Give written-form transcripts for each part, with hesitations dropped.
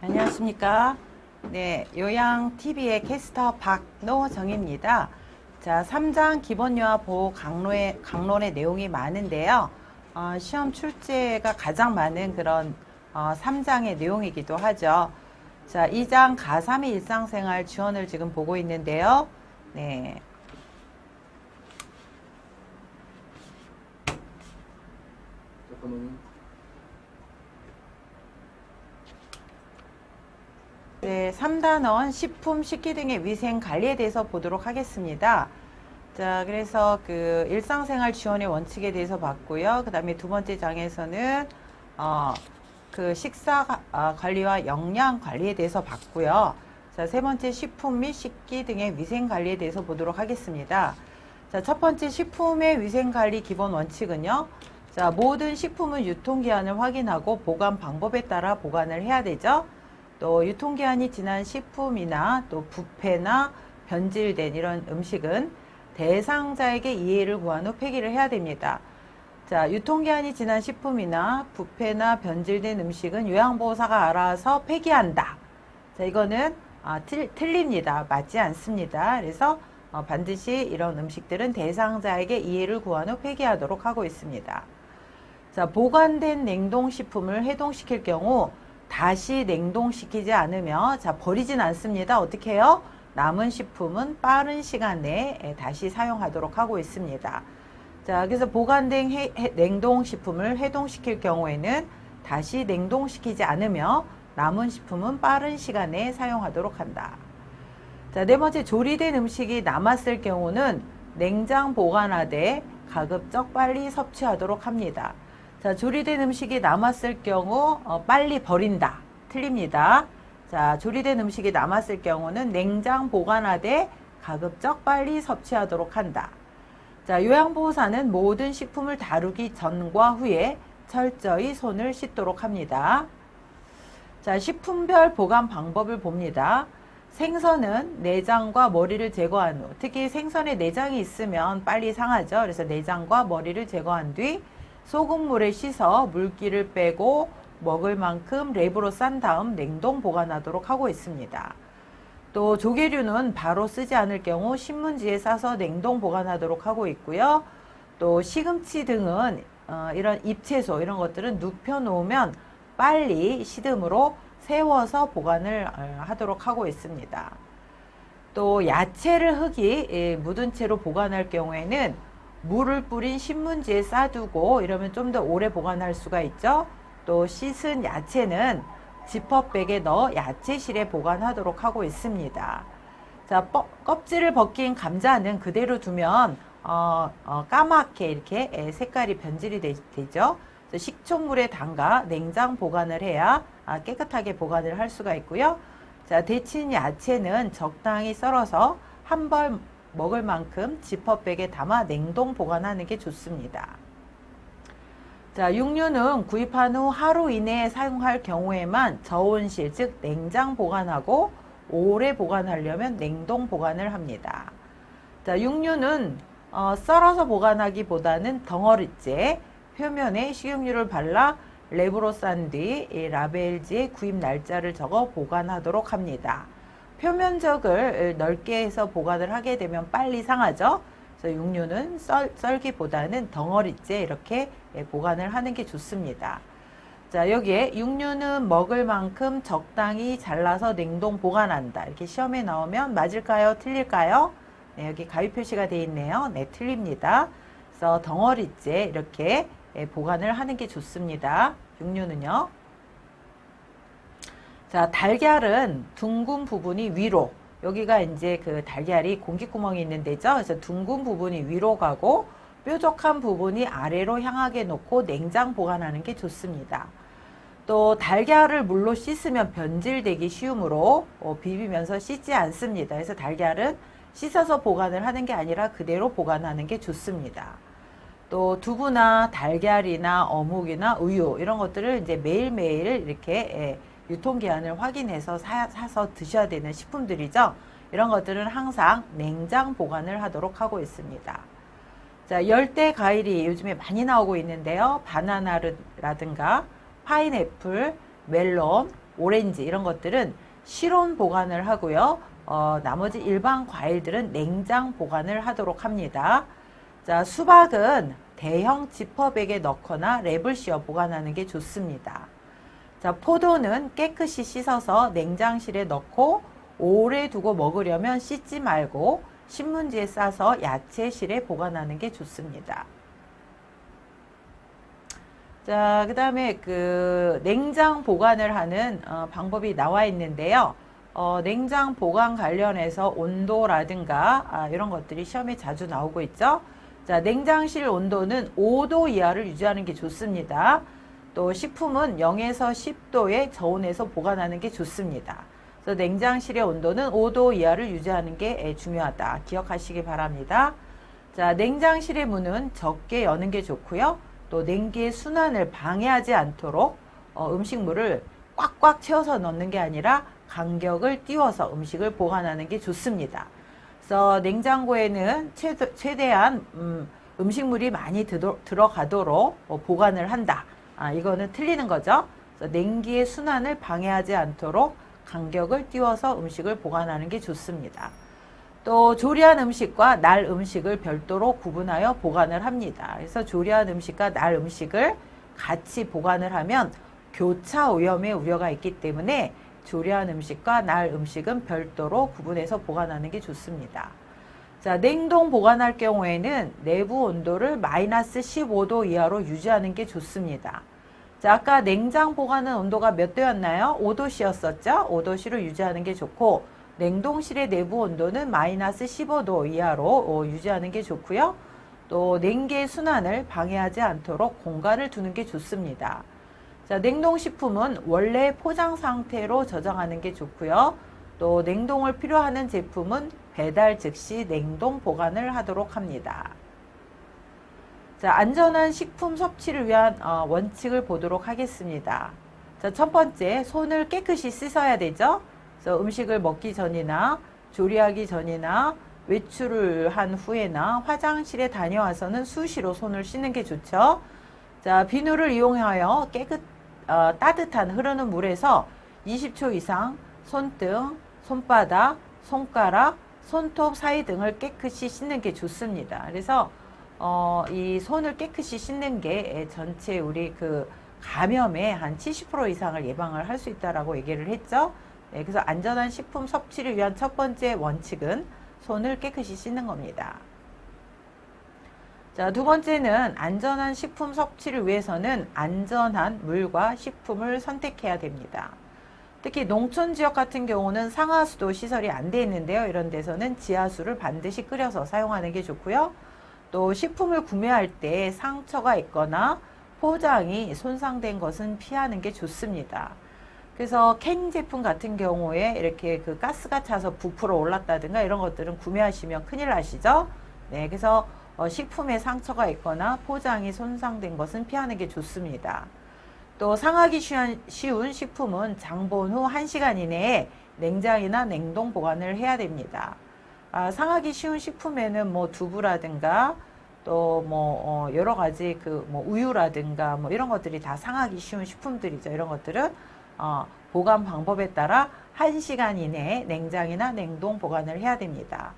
안녕하십니까. 네, 요양TV의 캐스터 박노정입니다. 자, 3장 기본요아 보호 강론의 내용이 많은데요. 시험 출제가 가장 많은 그런 3장의 내용이기도 하죠. 자, 2장 가3의 일상생활 지원을 지금 보고 있는데요. 네. 잠깐만요. 네, 3단원 식품, 식기 등의 위생 관리에 대해서 보도록 하겠습니다. 자, 그래서 그 일상생활 지원의 원칙에 대해서 봤고요. 그 다음에 두 번째 장에서는 그 식사 관리와 영양 관리에 대해서 봤고요. 자, 세 번째 식품 및 식기 등의 위생 관리에 대해서 보도록 하겠습니다. 자, 첫 번째 식품의 위생 관리 기본 원칙은요. 자, 모든 식품은 유통기한을 확인하고 보관 방법에 따라 보관을 해야 되죠. 또 유통기한이 지난 식품이나 또 부패나 변질된 이런 음식은 대상자에게 이해를 구한 후 폐기를 해야 됩니다. 자, 유통기한이 지난 식품이나 부패나 변질된 음식은 요양보호사가 알아서 폐기한다. 자, 이거는 틀립니다. 맞지 않습니다. 그래서 반드시 이런 음식들은 대상자에게 이해를 구한 후 폐기하도록 하고 있습니다. 자, 보관된 냉동식품을 해동시킬 경우 다시 냉동시키지 않으며 자, 버리진 않습니다. 어떻게 해요? 남은 식품은 빠른 시간 내에 다시 사용하도록 하고 있습니다. 자, 그래서 보관된 냉동식품을 해동시킬 경우에는 다시 냉동시키지 않으며 남은 식품은 빠른 시간 내에 사용하도록 한다. 자, 네 번째, 조리된 음식이 남았을 경우는 냉장 보관하되 가급적 빨리 섭취하도록 합니다. 자, 조리된 음식이 남았을 경우 빨리 버린다. 틀립니다. 자, 조리된 음식이 남았을 경우는 냉장 보관하되 가급적 빨리 섭취하도록 한다. 자, 요양보호사는 모든 식품을 다루기 전과 후에 철저히 손을 씻도록 합니다. 자, 식품별 보관 방법을 봅니다. 생선은 내장과 머리를 제거한 후, 특히 생선에 내장이 있으면 빨리 상하죠. 그래서 내장과 머리를 제거한 뒤 소금물에 씻어 물기를 빼고 먹을 만큼 랩으로 싼 다음 냉동 보관하도록 하고 있습니다. 또 조개류는 바로 쓰지 않을 경우 신문지에 싸서 냉동 보관하도록 하고 있고요. 또 시금치 등은 이런 잎채소 이런 것들은 눕혀 놓으면 빨리 시듬으로 세워서 보관을 하도록 하고 있습니다. 또 야채를 흙이 묻은 채로 보관할 경우에는 물을 뿌린 신문지에 싸두고 이러면 좀 더 오래 보관할 수가 있죠. 또 씻은 야채는 지퍼백에 넣어 야채실에 보관하도록 하고 있습니다. 자, 껍질을 벗긴 감자는 그대로 두면 까맣게 이렇게 색깔이 변질이 되죠. 식초물에 담가 냉장 보관을 해야 깨끗하게 보관을 할 수가 있고요. 자, 데친 야채는 적당히 썰어서 한 벌 먹을 만큼 지퍼백에 담아 냉동 보관하는 게 좋습니다. 자, 육류는 구입한 후 하루 이내에 사용할 경우에만 저온실, 즉 냉장 보관하고 오래 보관하려면 냉동 보관을 합니다. 자, 육류는 썰어서 보관하기보다는 덩어리째 표면에 식용유를 발라 랩으로 싼 뒤 라벨지에 구입 날짜를 적어 보관하도록 합니다. 표면적을 넓게 해서 보관을 하게 되면 빨리 상하죠. 그래서 육류는 썰기보다는 덩어리째 이렇게 보관을 하는 게 좋습니다. 자, 여기에 육류는 먹을 만큼 적당히 잘라서 냉동 보관한다. 이렇게 시험에 나오면 맞을까요? 틀릴까요? 네, 여기 가위 표시가 되어 있네요. 네, 틀립니다. 그래서 덩어리째 이렇게 보관을 하는 게 좋습니다. 육류는요. 자, 달걀은 둥근 부분이 위로, 여기가 이제 그 달걀이 공기구멍이 있는 데죠. 그래서 둥근 부분이 위로 가고 뾰족한 부분이 아래로 향하게 놓고 냉장 보관하는 게 좋습니다. 또 달걀을 물로 씻으면 변질되기 쉬우므로 비비면서 씻지 않습니다. 그래서 달걀은 씻어서 보관을 하는 게 아니라 그대로 보관하는 게 좋습니다. 또 두부나 달걀이나 어묵이나 우유 이런 것들을 이제 매일매일 이렇게 유통기한을 확인해서 사서 드셔야 되는 식품들이죠. 이런 것들은 항상 냉장 보관을 하도록 하고 있습니다. 자, 열대 과일이 요즘에 많이 나오고 있는데요. 바나나라든가 파인애플, 멜론, 오렌지 이런 것들은 실온 보관을 하고요. 나머지 일반 과일들은 냉장 보관을 하도록 합니다. 자, 수박은 대형 지퍼백에 넣거나 랩을 씌워 보관하는 게 좋습니다. 자, 포도는 깨끗이 씻어서 냉장실에 넣고 오래 두고 먹으려면 씻지 말고 신문지에 싸서 야채실에 보관하는 게 좋습니다. 자, 그 다음에 그 냉장 보관을 하는 방법이 나와 있는데요. 냉장 보관 관련해서 온도라든가 이런 것들이 시험에 자주 나오고 있죠. 자, 냉장실 온도는 5도 이하를 유지하는 게 좋습니다. 또 식품은 0에서 10도의 저온에서 보관하는 게 좋습니다. 그래서 냉장실의 온도는 5도 이하를 유지하는 게 중요하다. 기억하시기 바랍니다. 자, 냉장실의 문은 적게 여는 게 좋고요. 또 냉기의 순환을 방해하지 않도록 음식물을 꽉꽉 채워서 넣는 게 아니라 간격을 띄워서 음식을 보관하는 게 좋습니다. 그래서 냉장고에는 최대한 음식물이 많이 들어가도록 보관을 한다. 이거는 틀리는 거죠. 그래서 냉기의 순환을 방해하지 않도록 간격을 띄워서 음식을 보관하는 게 좋습니다. 또 조리한 음식과 날 음식을 별도로 구분하여 보관을 합니다. 그래서 조리한 음식과 날 음식을 같이 보관을 하면 교차 오염의 우려가 있기 때문에 조리한 음식과 날 음식은 별도로 구분해서 보관하는 게 좋습니다. 자, 냉동 보관할 경우에는 내부 온도를 마이너스 15도 이하로 유지하는 게 좋습니다. 자, 아까 냉장 보관은 온도가 몇 도였나요? 5도씨였었죠? 5도씨로 유지하는 게 좋고 냉동실의 내부 온도는 마이너스 15도 이하로 유지하는 게 좋고요. 또 냉기의 순환을 방해하지 않도록 공간을 두는 게 좋습니다. 자, 냉동식품은 원래 포장 상태로 저장하는 게 좋고요. 또 냉동을 필요하는 제품은 배달 즉시 냉동 보관을 하도록 합니다. 자, 안전한 식품 섭취를 위한 원칙을 보도록 하겠습니다. 자, 첫 번째, 손을 깨끗이 씻어야 되죠. 그래서 음식을 먹기 전이나 조리하기 전이나 외출을 한 후에나 화장실에 다녀와서는 수시로 손을 씻는 게 좋죠. 자, 비누를 이용하여 따뜻한 흐르는 물에서 20초 이상 손등, 손바닥, 손가락, 손톱 사이 등을 깨끗이 씻는 게 좋습니다. 그래서 이 손을 깨끗이 씻는 게 전체 우리 그 감염의 한 70% 이상을 예방을 할 수 있다라고 얘기를 했죠. 네, 그래서 안전한 식품 섭취를 위한 첫 번째 원칙은 손을 깨끗이 씻는 겁니다. 자, 두 번째는 안전한 식품 섭취를 위해서는 안전한 물과 식품을 선택해야 됩니다. 특히 농촌 지역 같은 경우는 상하수도 시설이 안 돼 있는데요. 이런 데서는 지하수를 반드시 끓여서 사용하는 게 좋고요. 또 식품을 구매할 때 상처가 있거나 포장이 손상된 것은 피하는 게 좋습니다. 그래서 캔 제품 같은 경우에 이렇게 그 가스가 차서 부풀어 올랐다든가 이런 것들은 구매하시면 큰일 나시죠. 네, 그래서 식품에 상처가 있거나 포장이 손상된 것은 피하는 게 좋습니다. 또 상하기 쉬운 식품은 장본 후 1시간 이내에 냉장이나 냉동 보관을 해야 됩니다. 상하기 쉬운 식품에는 뭐 두부라든가 또 뭐 여러 가지 그 뭐 우유라든가 뭐 이런 것들이 다 상하기 쉬운 식품들이죠. 이런 것들은 보관 방법에 따라 1시간 이내에 냉장이나 냉동 보관을 해야 됩니다.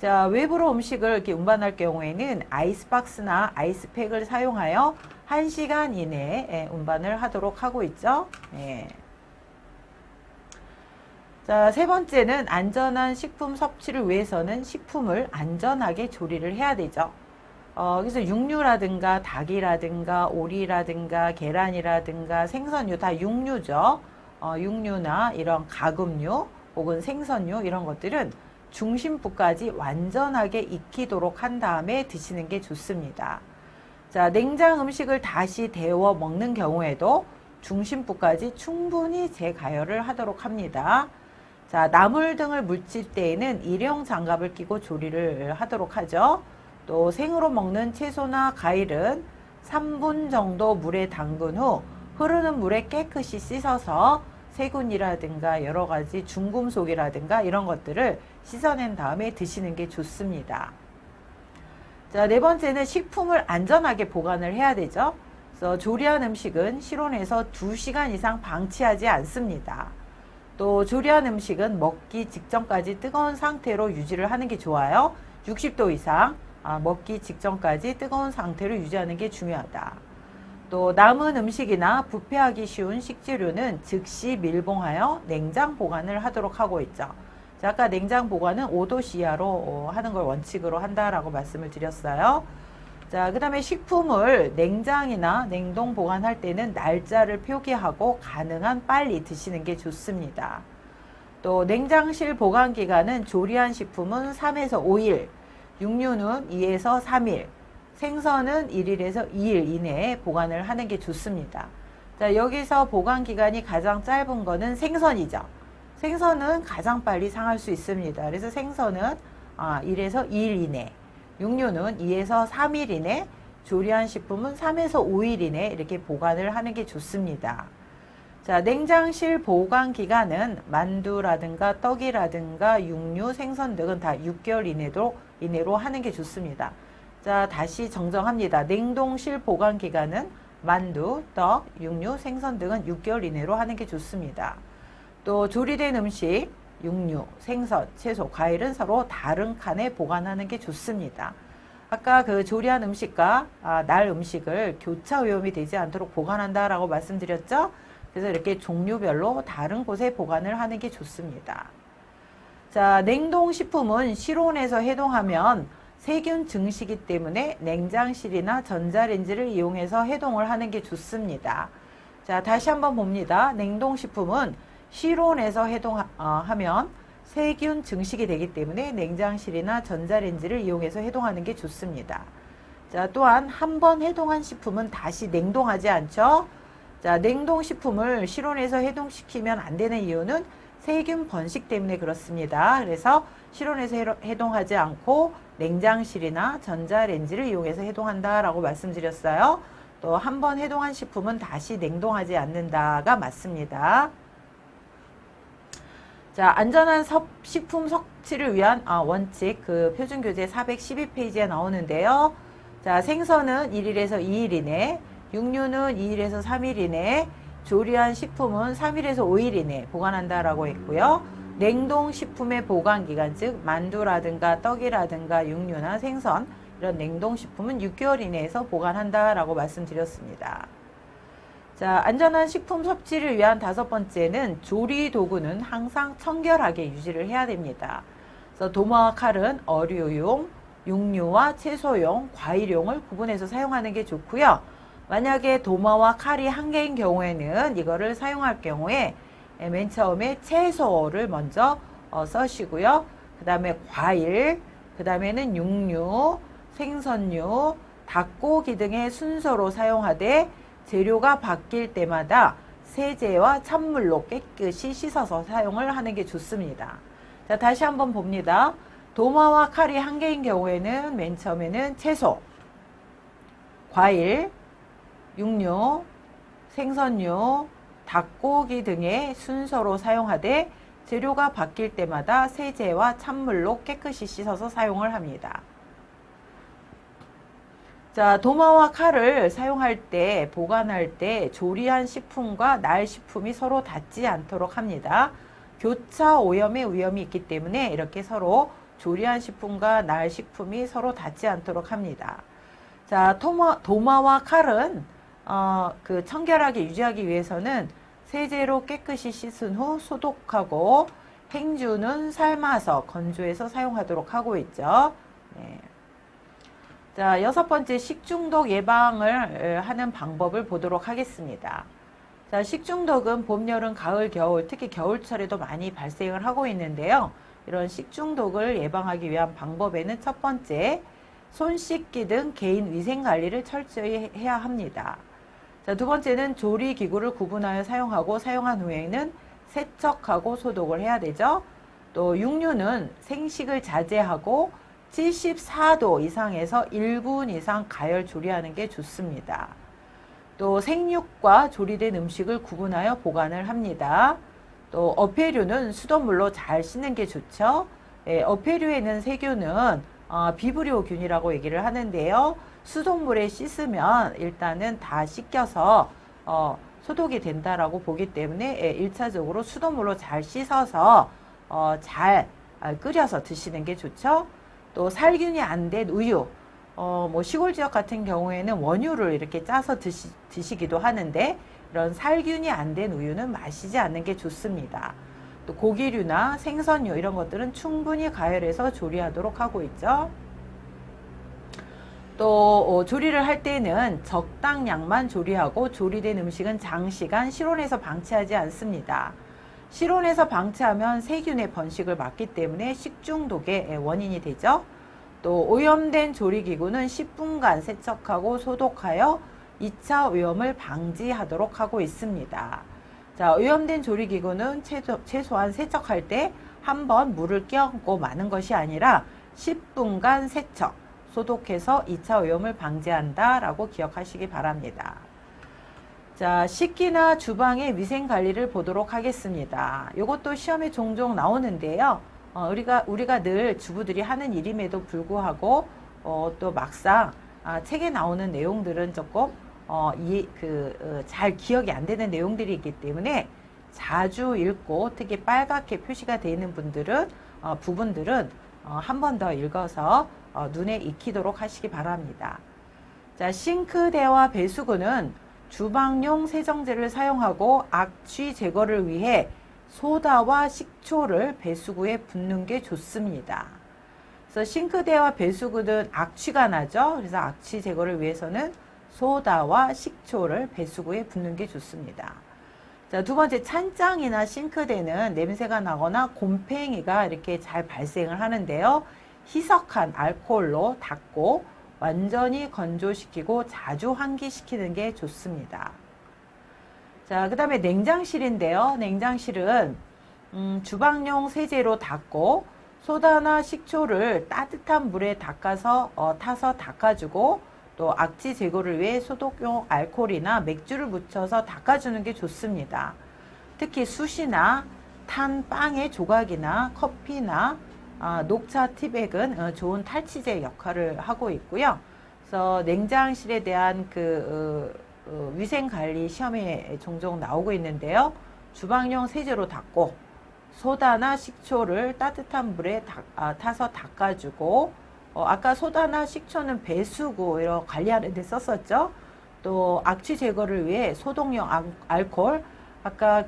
자, 외부로 음식을 이렇게 운반할 경우에는 아이스박스나 아이스팩을 사용하여 1시간 이내에 운반을 하도록 하고 있죠. 네. 자, 세 번째는 안전한 식품 섭취를 위해서는 식품을 안전하게 조리를 해야 되죠. 그래서 육류라든가 닭이라든가 오리라든가 계란이라든가 생선류 다 육류죠. 육류나 이런 가금류 혹은 생선류 이런 것들은 중심부까지 완전하게 익히도록 한 다음에 드시는 게 좋습니다. 자, 냉장 음식을 다시 데워 먹는 경우에도 중심부까지 충분히 재가열을 하도록 합니다. 자, 나물 등을 물칠 때에는 일용 장갑을 끼고 조리를 하도록 하죠. 또 생으로 먹는 채소나 과일은 3분 정도 물에 담근 후 흐르는 물에 깨끗이 씻어서 세균이라든가 여러 가지 중금속이라든가 이런 것들을 씻어낸 다음에 드시는 게 좋습니다. 자, 네 번째는 식품을 안전하게 보관을 해야 되죠. 그래서 조리한 음식은 실온에서 2시간 이상 방치하지 않습니다. 또 조리한 음식은 먹기 직전까지 뜨거운 상태로 유지를 하는 게 좋아요. 60도 이상 먹기 직전까지 뜨거운 상태로 유지하는 게 중요하다. 또 남은 음식이나 부패하기 쉬운 식재료는 즉시 밀봉하여 냉장 보관을 하도록 하고 있죠. 자, 아까 냉장 보관은 5도 이하로 하는 걸 원칙으로 한다라고 말씀을 드렸어요. 자, 그 다음에 식품을 냉장이나 냉동 보관할 때는 날짜를 표기하고 가능한 빨리 드시는 게 좋습니다. 또 냉장실 보관 기간은 조리한 식품은 3에서 5일, 육류는 2에서 3일, 생선은 1일에서 2일 이내에 보관을 하는 게 좋습니다. 자, 여기서 보관 기간이 가장 짧은 거는 생선이죠. 생선은 가장 빨리 상할 수 있습니다. 그래서 생선은 1에서 2일 이내, 육류는 2에서 3일 이내, 조리한 식품은 3에서 5일 이내 이렇게 보관을 하는 게 좋습니다. 자, 냉장실 보관 기간은 만두라든가 떡이라든가 육류, 생선 등은 다 6개월 이내로 하는 게 좋습니다. 자, 다시 정정합니다. 냉동실 보관 기간은 만두, 떡, 육류, 생선 등은 6개월 이내로 하는 게 좋습니다. 또 조리된 음식, 육류, 생선, 채소, 과일은 서로 다른 칸에 보관하는 게 좋습니다. 아까 그 조리한 음식과 날 음식을 교차 오염이 되지 않도록 보관한다라고 말씀드렸죠? 그래서 이렇게 종류별로 다른 곳에 보관을 하는 게 좋습니다. 자, 냉동식품은 실온에서 해동하면 세균 증식이기 때문에 냉장실이나 전자레인지를 이용해서 해동을 하는 게 좋습니다. 자, 다시 한번 봅니다. 냉동식품은 실온에서 해동하면 세균 증식이 되기 때문에 냉장실이나 전자레인지를 이용해서 해동하는 게 좋습니다. 자, 또한 한 번 해동한 식품은 다시 냉동하지 않죠. 자, 냉동식품을 실온에서 해동시키면 안 되는 이유는 세균 번식 때문에 그렇습니다. 그래서 실온에서 해동하지 않고 냉장실이나 전자레인지를 이용해서 해동한다라고 말씀드렸어요. 또 한 번 해동한 식품은 다시 냉동하지 않는다가 맞습니다. 자, 안전한 식품 섭취를 위한 원칙, 그 표준교재 412페이지에 나오는데요. 자, 생선은 1일에서 2일 이내, 육류는 2일에서 3일 이내, 조리한 식품은 3일에서 5일 이내 보관한다라고 했고요. 냉동식품의 보관기간, 즉 만두라든가 떡이라든가 육류나 생선 이런 냉동식품은 6개월 이내에서 보관한다라고 말씀드렸습니다. 자, 안전한 식품 섭취를 위한 5번째는 조리 도구는 항상 청결하게 유지를 해야 됩니다. 그래서 도마와 칼은 어류용, 육류와 채소용, 과일용을 구분해서 사용하는 게 좋고요. 만약에 도마와 칼이 한 개인 경우에는 이거를 사용할 경우에 맨 처음에 채소를 먼저 써시고요. 그 다음에 과일, 그 다음에는 육류, 생선류, 닭고기 등의 순서로 사용하되 재료가 바뀔 때마다 세제와 찬물로 깨끗이 씻어서 사용을 하는 게 좋습니다. 자, 다시 한번 봅니다. 도마와 칼이 한 개인 경우에는 맨 처음에는 채소, 과일, 육류, 생선류, 닭고기 등의 순서로 사용하되 재료가 바뀔 때마다 세제와 찬물로 깨끗이 씻어서 사용을 합니다. 자, 도마와 칼을 사용할 때, 보관할 때 조리한 식품과 날 식품이 서로 닿지 않도록 합니다. 교차 오염의 위험이 있기 때문에 이렇게 서로 조리한 식품과 날 식품이 서로 닿지 않도록 합니다. 자, 도마와 칼은 그 청결하게 유지하기 위해서는 세제로 깨끗이 씻은 후 소독하고 행주는 삶아서 건조해서 사용하도록 하고 있죠. 네. 자, 6번째 식중독 예방을 하는 방법을 보도록 하겠습니다. 자, 식중독은 봄, 여름, 가을, 겨울, 특히 겨울철에도 많이 발생을 하고 있는데요. 이런 식중독을 예방하기 위한 방법에는 첫 번째, 손 씻기 등 개인 위생 관리를 철저히 해야 합니다. 자, 두 번째는 조리기구를 구분하여 사용하고 사용한 후에는 세척하고 소독을 해야 되죠. 또 육류는 생식을 자제하고 74도 이상에서 1분 이상 가열 조리하는 게 좋습니다. 또 생육과 조리된 음식을 구분하여 보관을 합니다. 또 어패류는 수돗물로 잘 씻는 게 좋죠. 예, 어패류에는 세균은 비브리오균이라고 얘기를 하는데요. 수돗물에 씻으면 일단은 다 씻겨서 소독이 된다라고 보기 때문에 예, 1차적으로 수돗물로 잘 씻어서 잘 끓여서 드시는 게 좋죠. 또 살균이 안 된 우유, 뭐 시골 지역 같은 경우에는 원유를 이렇게 짜서 드시기도 하는데 이런 살균이 안 된 우유는 마시지 않는 게 좋습니다. 또 고기류나 생선류 이런 것들은 충분히 가열해서 조리하도록 하고 있죠. 또 조리를 할 때는 적당량만 조리하고 조리된 음식은 장시간 실온에서 방치하지 않습니다. 실온에서 방치하면 세균의 번식을 막기 때문에 식중독의 원인이 되죠. 또 오염된 조리기구는 10분간 세척하고 소독하여 2차 오염을 방지하도록 하고 있습니다. 자, 오염된 조리기구는 최소한 세척할 때 한 번 물을 끼얹고 마는 것이 아니라 10분간 세척, 소독해서 2차 오염을 방지한다라고 기억하시기 바랍니다. 자, 식기나 주방의 위생 관리를 보도록 하겠습니다. 이것도 시험에 종종 나오는데요. 우리가 늘 주부들이 하는 일임에도 불구하고 또 막상 책에 나오는 내용들은 조금 잘 기억이 안 되는 내용들이 있기 때문에 자주 읽고 특히 빨갛게 표시가 되어 있는 부분들은 한 번 더 읽어서 눈에 익히도록 하시기 바랍니다. 자, 싱크대와 배수구는 주방용 세정제를 사용하고 악취 제거를 위해 소다와 식초를 배수구에 붓는 게 좋습니다. 그래서 싱크대와 배수구는 악취가 나죠. 그래서 악취 제거를 위해서는 소다와 식초를 배수구에 붓는 게 좋습니다. 자, 두 번째, 찬장이나 싱크대는 냄새가 나거나 곰팡이가 이렇게 잘 발생을 하는데요. 희석한 알코올로 닦고 완전히 건조시키고 자주 환기시키는 게 좋습니다. 자, 그 다음에 냉장실인데요. 냉장실은 주방용 세제로 닦고 소다나 식초를 따뜻한 물에 타서 닦아주고 또 악취 제거를 위해 소독용 알코올이나 맥주를 묻혀서 닦아주는 게 좋습니다. 특히 숯이나 탄 빵의 조각이나 커피나 녹차 티백은 좋은 탈취제 역할을 하고 있고요. 그래서 냉장실에 대한 위생관리 시험에 종종 나오고 있는데요. 주방용 세제로 닦고 소다나 식초를 따뜻한 물에 타서 닦아주고 아까 소다나 식초는 배수구 이런 관리하는 데 썼었죠. 또 악취 제거를 위해 소독용 알코올, 아까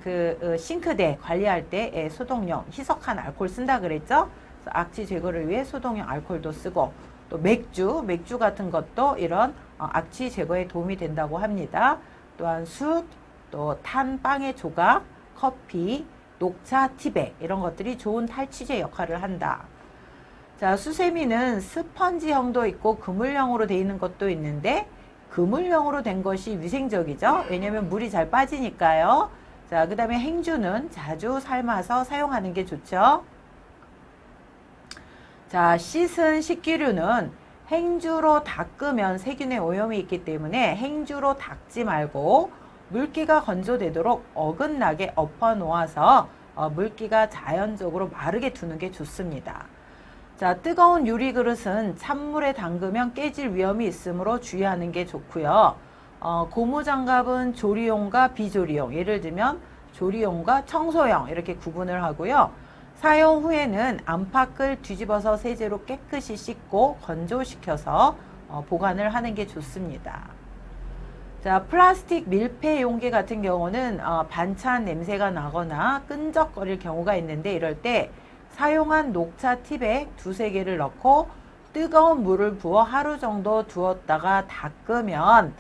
싱크대 관리할 때 소독용 희석한 알코올 쓴다 그랬죠. 악취 제거를 위해 소독용 알코올도 쓰고 또 맥주 같은 것도 이런 악취 제거에 도움이 된다고 합니다. 또한 숯, 또 탄 빵의 조각, 커피, 녹차, 티백 이런 것들이 좋은 탈취제 역할을 한다. 자, 수세미는 스펀지형도 있고 그물형으로 되어 있는 것도 있는데 그물형으로 된 것이 위생적이죠. 왜냐하면 물이 잘 빠지니까요. 자, 그 다음에 행주는 자주 삶아서 사용하는 게 좋죠. 자, 씻은 식기류는 행주로 닦으면 세균의 오염이 있기 때문에 행주로 닦지 말고 물기가 건조되도록 어긋나게 엎어 놓아서 물기가 자연적으로 마르게 두는 게 좋습니다. 자, 뜨거운 유리 그릇은 찬물에 담그면 깨질 위험이 있으므로 주의하는 게 좋고요. 고무장갑은 조리용과 비조리용, 예를 들면 조리용과 청소용 이렇게 구분을 하고요. 사용 후에는 안팎을 뒤집어서 세제로 깨끗이 씻고 건조시켜서 보관을 하는 게 좋습니다. 자, 플라스틱 밀폐 용기 같은 경우는 반찬 냄새가 나거나 끈적거릴 경우가 있는데 이럴 때 사용한 녹차 티백 2~3개를 넣고 뜨거운 물을 부어 하루 정도 두었다가 닦으면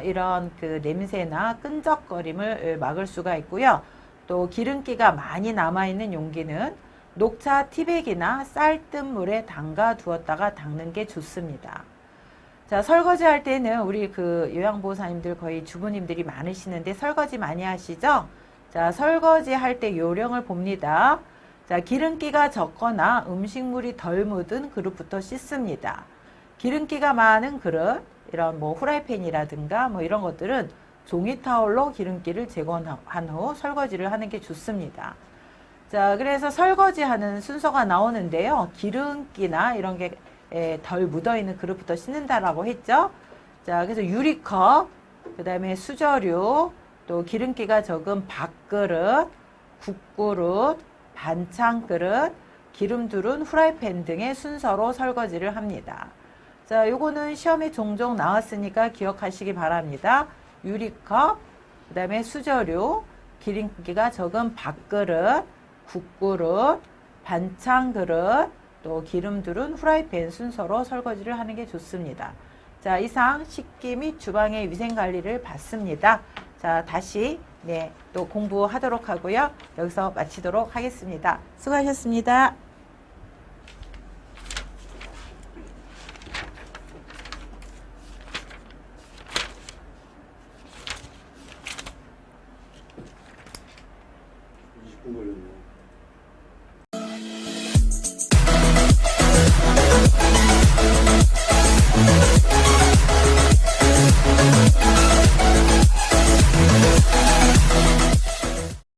이런 냄새나 끈적거림을 막을 수가 있고요. 또 기름기가 많이 남아있는 용기는 녹차 티백이나 쌀뜨물에 담가 두었다가 닦는 게 좋습니다. 자, 설거지 할 때는 우리 요양보호사님들 거의 주부님들이 많으시는데 설거지 많이 하시죠? 자, 설거지 할 때 요령을 봅니다. 자, 기름기가 적거나 음식물이 덜 묻은 그릇부터 씻습니다. 기름기가 많은 그릇, 이런 후라이팬이라든가 이런 것들은 종이 타올로 기름기를 제거한 후 설거지를 하는 게 좋습니다. 자, 그래서 설거지하는 순서가 나오는데요. 기름기나 이런 게 덜 묻어있는 그릇부터 씻는다라고 했죠. 자, 그래서 유리컵, 그 다음에 수저류, 또 기름기가 적은 밥그릇, 국그릇, 반찬그릇, 기름 두른 후라이팬 등의 순서로 설거지를 합니다. 자, 요거는 시험에 종종 나왔으니까 기억하시기 바랍니다. 유리컵, 그 다음에 수저류, 기름기가 적은 밥그릇, 국그릇, 반찬그릇, 또 기름 두른 후라이팬 순서로 설거지를 하는 게 좋습니다. 자, 이상 식기 및 주방의 위생관리를 봤습니다. 자, 다시 또 공부하도록 하고요. 여기서 마치도록 하겠습니다. 수고하셨습니다. 걸렸네.